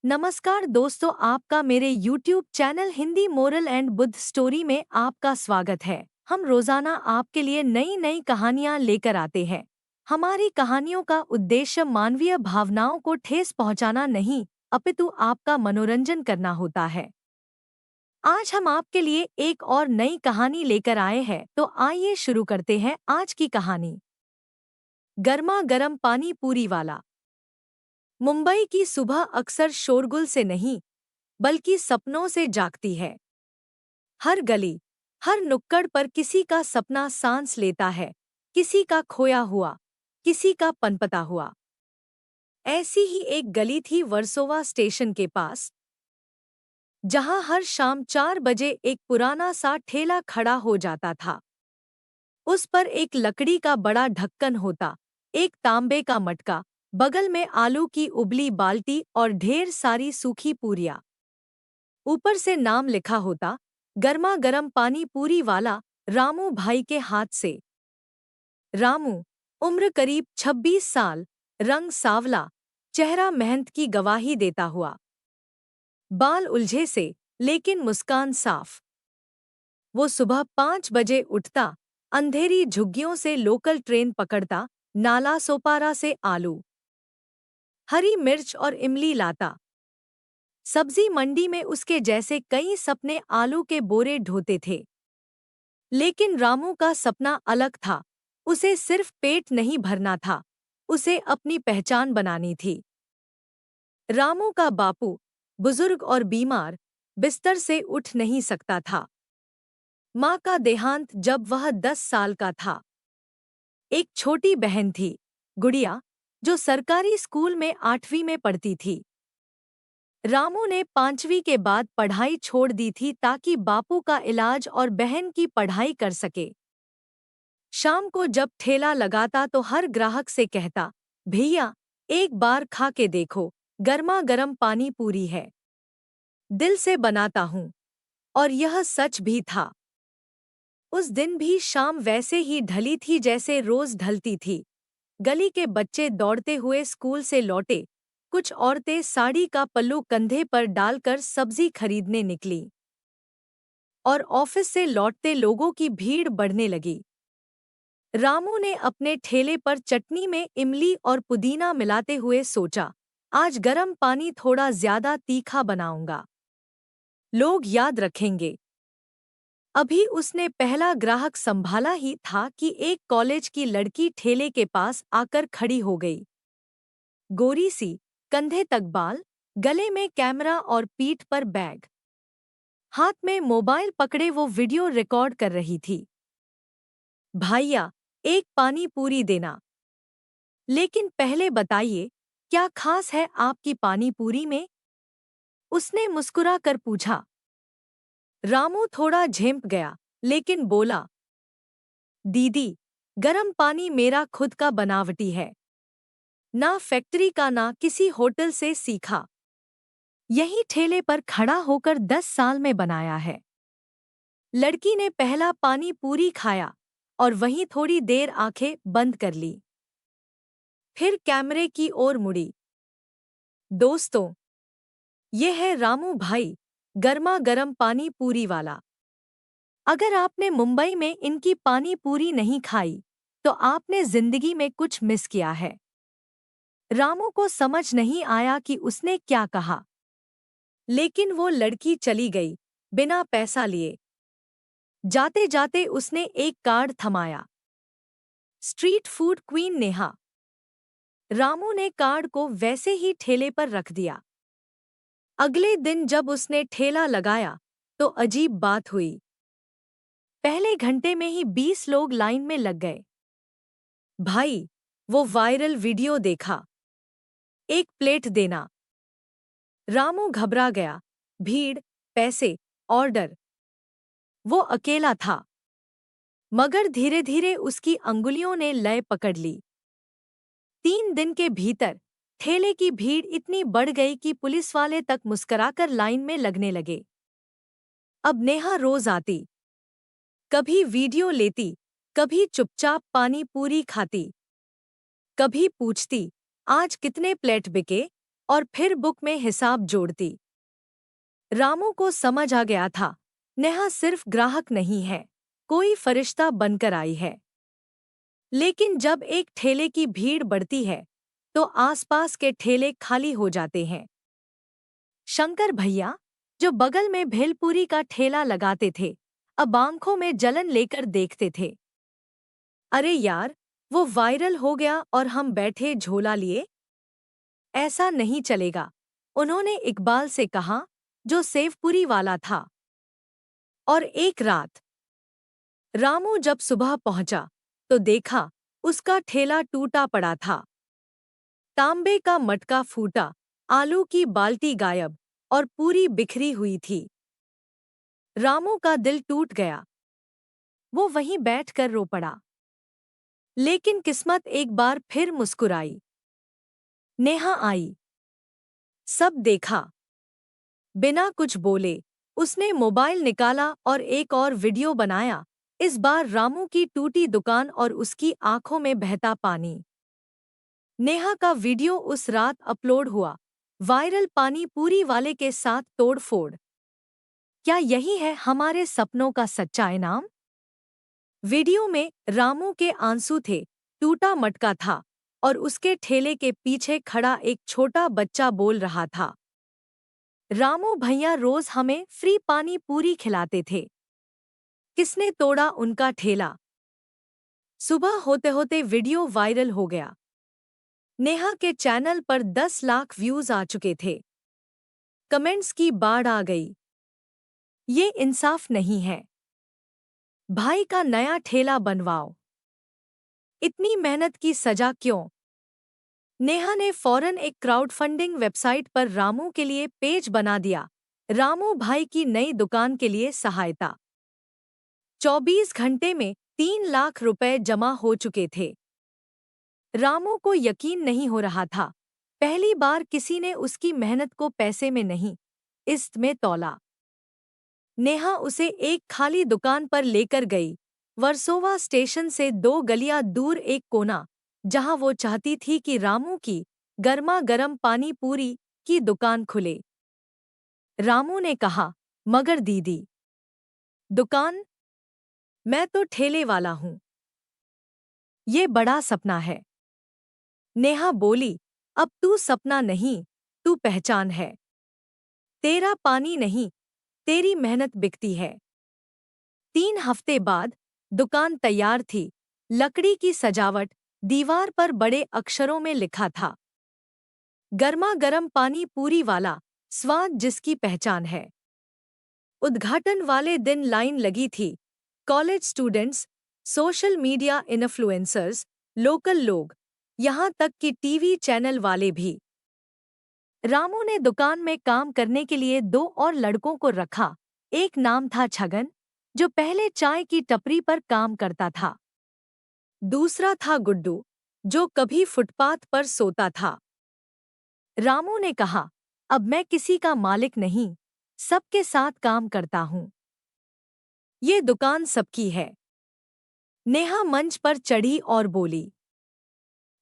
नमस्कार दोस्तों, आपका मेरे YouTube channel Hindi moral and Buddha story में आपका स्वागत है। हम रोजाना आपके लिए नई नई कहानियां लेकर आते हैं। हमारी कहानियों का उद्देश्य मानवीय भावनाओं को ठेस पहुंचाना नहीं, अपितु आपका मनोरंजन करना होता है। आज हम आपके लिए एक और नई कहानी लेकर आए हैं, तो आइए शुरू करते हैं आज की कहानी। गर्मा गर्म पानी पूरी वाला। मुंबई की सुबह अक्सर शोरगुल से नहीं, बल्कि सपनों से जागती है। हर गली, हर नुक्कड़ पर किसी का सपना सांस लेता है, किसी का खोया हुआ, किसी का पनपता हुआ। ऐसी ही एक गली थी वर्सोवा स्टेशन के पास, जहां हर शाम 4 बजे एक पुराना सा ठेला खड़ा हो जाता था। उस पर एक लकड़ी का बड़ा ढक्कन होता, एक तांबे का मटका, बगल में आलू की उबली बाल्टी और ढेर सारी सूखी पूरियां। ऊपर से नाम लिखा होता, गर्मा गर्म पानी पूरी वाला रामू भाई के हाथ से। रामू, उम्र करीब 26 साल, रंग सावला, चेहरा मेहनत की गवाही देता हुआ। बाल उलझे से, लेकिन मुस्कान साफ। वो सुबह 5 बजे उठता, अंधेरी झुग्गियों से लोकल ट्रेन पकड़ता, नाला सोपारा से आलू, हरी मिर्च और इमली लाता। सब्जी मंडी में उसके जैसे कई सपने आलू के बोरे ढोते थे। लेकिन रामू का सपना अलग था। उसे सिर्फ पेट नहीं भरना था, उसे अपनी पहचान बनानी थी। रामू का बापू, बुजुर्ग और बीमार, बिस्तर से उठ नहीं सकता था। माँ का देहांत जब वह 10 साल का था। एक छोटी बहन थी, गुड़िया, जो सरकारी स्कूल में 8वीं में पढ़ती थी। रामू ने 5वीं के बाद पढ़ाई छोड़ दी थी ताकि बापू का इलाज और बहन की पढ़ाई कर सके। शाम को जब ठेला लगाता तो हर ग्राहक से कहता, भैया, एक बार खा के देखो, गर्मा गर्म पानी पूरी है। दिल से बनाता हूँ। और यह सच भी था। उस दिन भी शाम वैसे ही ढली थी जैसे रोज ढलती थी। गली के बच्चे दौड़ते हुए स्कूल से लौटे। कुछ औरतें साड़ी का पल्लू कंधे पर डालकर सब्जी खरीदने निकलीं। और ऑफिस से लौटते लोगों की भीड़ बढ़ने लगी। रामू ने अपने ठेले पर चटनी में इमली और पुदीना मिलाते हुए सोचा, आज गरम पानी थोड़ा ज्यादा तीखा बनाऊंगा। लोग याद रखेंगे। अभी उसने पहला ग्राहक संभाला ही था कि एक कॉलेज की लड़की ठेले के पास आकर खड़ी हो गई। गोरी सी, कंधे तक बाल, गले में कैमरा और पीठ पर बैग। हाथ में मोबाइल पकड़े वो वीडियो रिकॉर्ड कर रही थी। भाइया, एक पानी पूरी देना। लेकिन पहले बताइए, क्या खास है आपकी पानी पूरी में? उसने मुस्कुरा कर पूछा। रामू थोड़ा झेंप गया, लेकिन बोला, दीदी, गरम पानी मेरा खुद का बनावटी है। ना फैक्ट्री का, ना किसी होटल से सीखा। यही ठेले पर खड़ा होकर 10 साल में बनाया है। लड़की ने पहला पानी पूरी खाया और वहीं थोड़ी देर आंखें बंद कर ली। फिर कैमरे की ओर मुड़ी। दोस्तों, ये है रामू भाई, गर्मा गर्म पानी पूरी वाला। अगर आपने मुंबई में इनकी पानी पूरी नहीं खाई, तो आपने जिंदगी में कुछ मिस किया है। रामू को समझ नहीं आया कि उसने क्या कहा। लेकिन वो लड़की चली गई, बिना पैसा लिए। जाते जाते उसने एक कार्ड थमाया। Street food queen Neha. Ramu ने कार्ड को वैसे ही ठेले पर रख दिया। अगले दिन जब उसने ठेला लगाया, तो अजीब बात हुई। पहले घंटे में ही 20 लोग लाइन में लग गए। भाई, वो वायरल वीडियो देखा। एक प्लेट देना। रामू घबरा गया। भीड़, पैसे, ऑर्डर। वो अकेला था। मगर धीरे धीरे उसकी अंगुलियों ने लय पकड़ ली। 3 दिन के भीतर ठेले की भीड़ इतनी बढ़ गई कि पुलिस वाले तक मुस्कुराकर लाइन में लगने लगे। अब नेहा रोज आती। कभी वीडियो लेती, कभी चुपचाप पानी पूरी खाती। कभी पूछती, आज कितने प्लेट बिके और फिर बुक में हिसाब जोड़ती। रामू को समझ आ गया था, नेहा सिर्फ ग्राहक नहीं है, कोई फरिश्ता बनकर आई है। लेकिन जब एक ठेले की भीड़ बढ़ती है तो आसपास के ठेले खाली हो जाते हैं। शंकर भैया, जो बगल में भेलपूरी का ठेला लगाते थे, अब आंखों में जलन लेकर देखते थे। अरे यार, वो वायरल हो गया और हम बैठे झोला लिए। ऐसा नहीं चलेगा, उन्होंने इकबाल से कहा, जो सेवपुरी वाला था। और एक रात रामू जब सुबह पहुंचा तो देखा उसका ठेला टूटा पड़ा था। तांबे का मटका फूटा, आलू की बाल्टी गायब और पूरी बिखरी हुई थी। रामू का दिल टूट गया। वो वहीं बैठकर रो पड़ा। लेकिन किस्मत एक बार फिर मुस्कुराई। नेहा आई। सब देखा। बिना कुछ बोले उसने मोबाइल निकाला और एक और वीडियो बनाया, इस बार रामू की टूटी दुकान और उसकी आंखों में बहता पानी। नेहा का वीडियो उस रात अपलोड हुआ, वायरल पानी पूरी वाले के साथ तोड़फोड़। क्या यही है हमारे सपनों का सच्चा इनाम? वीडियो में रामू के आंसू थे, टूटा मटका था और उसके ठेले के पीछे खड़ा एक छोटा बच्चा बोल रहा था, रामू भैया रोज हमें फ्री पानी पूरी खिलाते थे। किसने तोड़ा उनका ठेला? सुबह होते होते वीडियो वायरल हो गया। नेहा के चैनल पर 10 लाख व्यूज आ चुके थे। कमेंट्स की बाढ़ आ गई। ये इंसाफ नहीं है। भाई का नया ठेला बनवाओ। इतनी मेहनत की सजा क्यों? नेहा ने फौरन एक क्राउडफंडिंग वेबसाइट पर रामू के लिए पेज बना दिया, रामू भाई की नई दुकान के लिए सहायता। 24 घंटे में 3 लाख रुपए जमा हो चुके थे। रामू को यकीन नहीं हो रहा था, पहली बार किसी ने उसकी मेहनत को पैसे में नहीं, इज्जत में तौला। नेहा उसे एक खाली दुकान पर लेकर गई, वर्सोवा स्टेशन से 2 गलियां दूर एक कोना, जहां वो चाहती थी कि रामू की गर्मा गर्म पानी पूरी की दुकान खुले। रामू ने कहा, मगर दीदी, दुकान? मैं तो ठेले वाला हूं। ये बड़ा सपना है। नेहा बोली, अब तू सपना नहीं, तू पहचान है। तेरा पानी नहीं, तेरी मेहनत बिकती है। 3 हफ्ते बाद दुकान तैयार थी, लकड़ी की सजावट, दीवार पर बड़े अक्षरों में लिखा था, गर्मा गर्म पानी पूरी वाला, स्वाद जिसकी पहचान है। उद्घाटन वाले दिन लाइन लगी थी, college students, social media influencers, local लोग, यहाँ तक कि टीवी चैनल वाले भी। रामू ने दुकान में काम करने के लिए 2 और लड़कों को रखा। एक नाम था छगन, जो पहले चाय की टपरी पर काम करता था। दूसरा था गुड्डू, जो कभी फुटपाथ पर सोता था। रामू ने कहा, अब मैं किसी का मालिक नहीं, सबके साथ काम करता हूँ। ये दुकान सबकी है। नेहा मंच पर चढ़ी और बोली,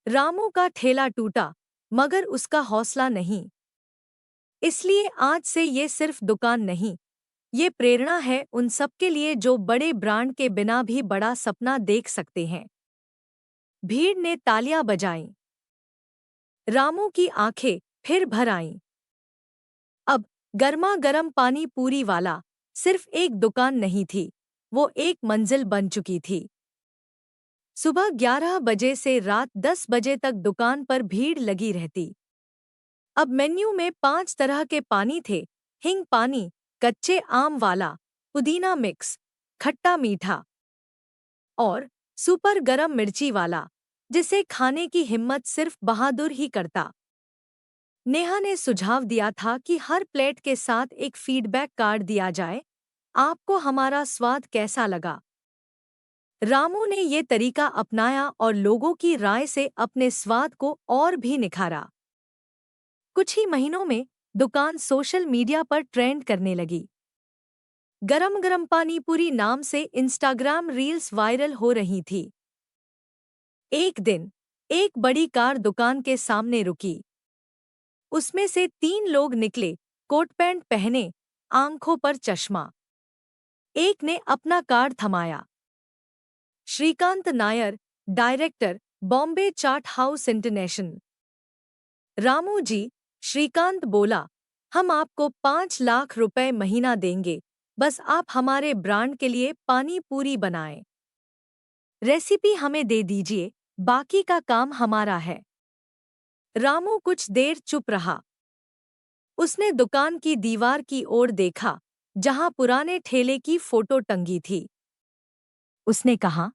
रामू का ठेला टूटा, मगर उसका हौसला नहीं। इसलिए आज से ये सिर्फ दुकान नहीं, ये प्रेरणा है उन सबके लिए जो बड़े ब्रांड के बिना भी बड़ा सपना देख सकते हैं। भीड़ ने तालियां बजाईं। रामू की आंखें फिर भर आईं। अब गर्मा गर्म पानी पूरी वाला सिर्फ एक दुकान नहीं थी, वो एक मंजिल बन चुकी थी। सुबह 11 बजे से रात 10 बजे तक दुकान पर भीड़ लगी रहती। अब मेन्यू में 5 तरह के पानी थे, हिंग पानी, कच्चे आम वाला, पुदीना मिक्स, खट्टा मीठा और सुपर गरम मिर्ची वाला, जिसे खाने की हिम्मत सिर्फ बहादुर ही करता। नेहा ने सुझाव दिया था कि हर प्लेट के साथ एक फीडबैक कार्ड दिया जाए, आपको हमारा स्वाद कैसा लगा? रामू ने ये तरीका अपनाया और लोगों की राय से अपने स्वाद को और भी निखारा। कुछ ही महीनों में दुकान सोशल मीडिया पर ट्रेंड करने लगी। गरम गरम पानी पूरी नाम से इंस्टाग्राम रील्स वायरल हो रही थी। एक दिन एक बड़ी कार दुकान के सामने रुकी। उसमें से 3 लोग निकले, कोट पैंट पहने, आंखों पर चश्मा। एक ने अपना कार्ड थमाया। श्रीकांत नायर, डायरेक्टर, बॉम्बे चाट हाउस इंटरनेशनल। रामू जी, श्रीकांत बोला, हम आपको 5 लाख रुपए महीना देंगे, बस आप हमारे ब्रांड के लिए पानी पूरी बनाएं। रेसिपी हमें दे दीजिए, बाकी का काम हमारा है। रामू कुछ देर चुप रहा। उसने दुकान की दीवार की ओर देखा, जहां पुराने ठेले की फोटो टंगी थी। उसने कहा,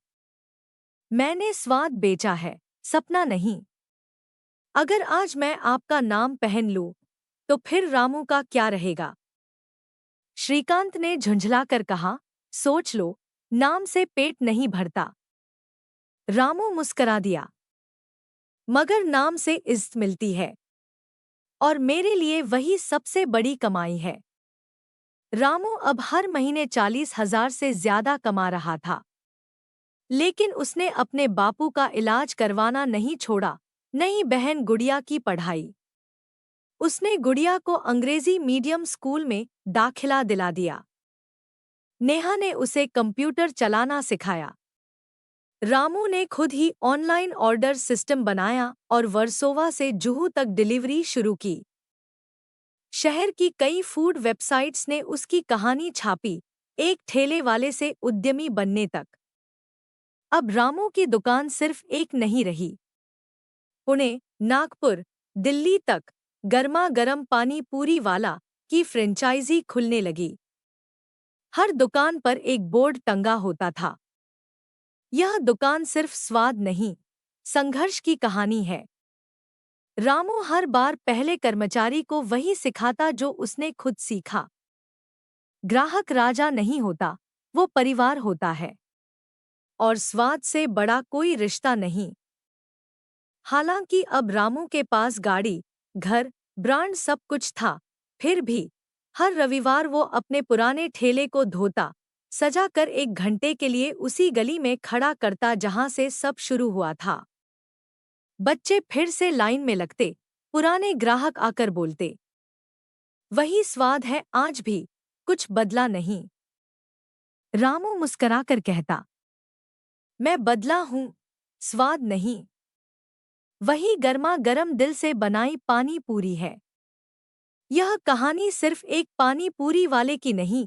मैंने स्वाद बेचा है, सपना नहीं। अगर आज मैं आपका नाम पहन लूं, तो फिर रामू का क्या रहेगा? श्रीकांत ने झुंझलाकर कहा, सोच लो, नाम से पेट नहीं भरता। रामू मुस्करा दिया, मगर नाम से इज्जत मिलती है, और मेरे लिए वही सबसे बड़ी कमाई है। रामू अब हर महीने 40,000 से ज्यादा कमा रहा था। लेकिन उसने अपने बापू का इलाज करवाना नहीं छोड़ा, नहीं बहन गुड़िया की पढ़ाई। उसने गुड़िया को अंग्रेजी मीडियम स्कूल में दाखिला दिला दिया। नेहा ने उसे कंप्यूटर चलाना सिखाया। रामू ने खुद ही ऑनलाइन ऑर्डर सिस्टम बनाया और वर्सोवा से जुहू तक डिलीवरी शुरू की। शहर की कई फूड वेबसाइट्स ने उसकी कहानी छापी, एक ठेले वाले से उद्यमी बनने तक। अब रामू की दुकान सिर्फ एक नहीं रही। पुणे, नागपुर, दिल्ली तक गर्मा गर्म पानी पूरी वाला की फ्रेंचाइजी खुलने लगी। हर दुकान पर एक बोर्ड टंगा होता था, यह दुकान सिर्फ स्वाद नहीं, संघर्ष की कहानी है। रामू हर बार पहले कर्मचारी को वही सिखाता जो उसने खुद सीखा। ग्राहक राजा नहीं होता, वो परिवार होता है। और स्वाद से बड़ा कोई रिश्ता नहीं। हालांकि अब रामू के पास गाड़ी, घर, ब्रांड सब कुछ था, फिर भी हर रविवार वो अपने पुराने ठेले को धोता, सजा कर 1 घंटे के लिए उसी गली में खड़ा करता जहां से सब शुरू हुआ था। बच्चे फिर से लाइन में लगते, पुराने ग्राहक आकर बोलते, वही स्वाद है आज भी, कुछ बदला नहीं। रामू मुस्कराकर कहता, मैं बदला हूं, स्वाद नहीं। वही गर्मा गर्म दिल से बनाई पानी पूरी है। यह कहानी सिर्फ एक पानी पूरी वाले की नहीं,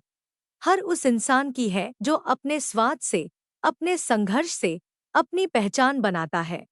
हर उस इंसान की है जो अपने स्वाद से, अपने संघर्ष से अपनी पहचान बनाता है।